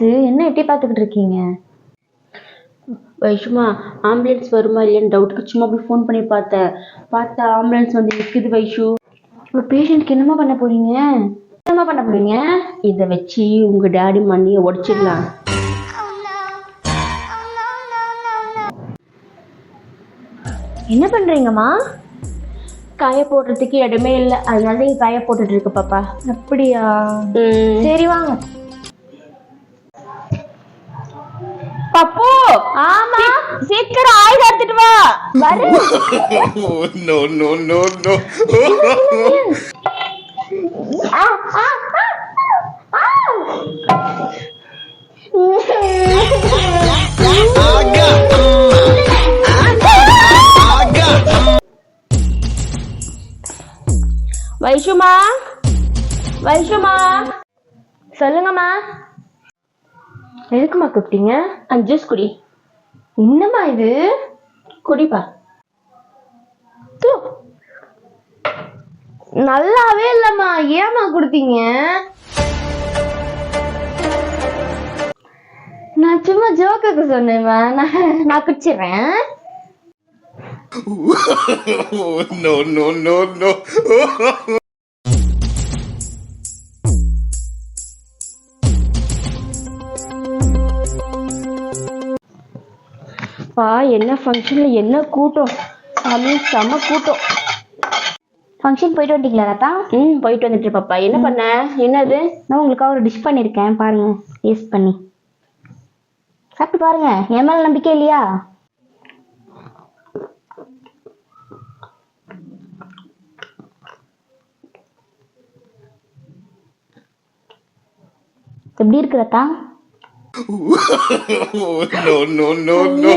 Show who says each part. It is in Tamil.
Speaker 1: என்னாச்சு? என்ன எட்டி பார்த்துக்கிட்டு இருக்கீங்க?
Speaker 2: வைஷுமா, ஆம்புலன்ஸ் வருமா இல்லையான்னு டவுட்டுக்கு சும்மா போய் ஃபோன் பண்ணி பார்த்தா ஆம்புலன்ஸ் வந்து நிற்குது வைஷு.
Speaker 1: இப்போ பேஷண்ட்க்கு என்னமா பண்ண போறீங்க? என்னமா பண்ண போறீங்க?
Speaker 2: இதை வச்சு உங்க டாடி மண்ணியை உடைச்சிடலாம்.
Speaker 1: என்ன பண்றீங்கம்மா?
Speaker 2: காய போடுறதுக்கு இடமே இல்லை, அதனால நீங்க காய போட்டுட்டு இருக்கு பாப்பா.
Speaker 1: அப்படியா? சரி வாங்க.
Speaker 2: பப்பு,
Speaker 1: ஆமா,
Speaker 2: சீக்கிரம் ஆயுதம் எடுத்துட்டு வா.
Speaker 1: வரு.
Speaker 3: No, no, no, no.
Speaker 2: வைஷுமா, வைஷுமா.
Speaker 1: சொல்லுங்கம்மா. எதுக்குமா கூப்பிட்டீங்க?
Speaker 2: ஜூஸ் குடி.
Speaker 1: என்னம்மா இது?
Speaker 2: குடிப்பா.
Speaker 1: தூ. நல்லாவே இல்லம்மா, ஏம்மா கொடுத்தீங்க? நான் சும்மா ஜோக்குக்கு சொன்னேம்மா. நான் குடிச்சிடுறேன்.
Speaker 3: No, no, no, no.
Speaker 2: என்ன ஃபங்க்ஷன்ல என்ன கூட்டம், சாமி செம கூட்டம்.
Speaker 1: ஃபங்க்ஷன் போயிட்டு வந்துட்டீங்களா தாத்தா?
Speaker 2: போயிட்டு வந்துட்டு பாப்பா. என்ன பண்ண? என்னது?
Speaker 1: நான் உங்களுக்காக ஒரு டிஷ் பண்ணியிருக்கேன், பாருங்க. டேஸ்ட் பண்ணி சாப்பிட்டு பாருங்க. என் மேல நம்பிக்கை இல்லையா? எப்படி இருக்கிறதா?
Speaker 3: No, no, no, no.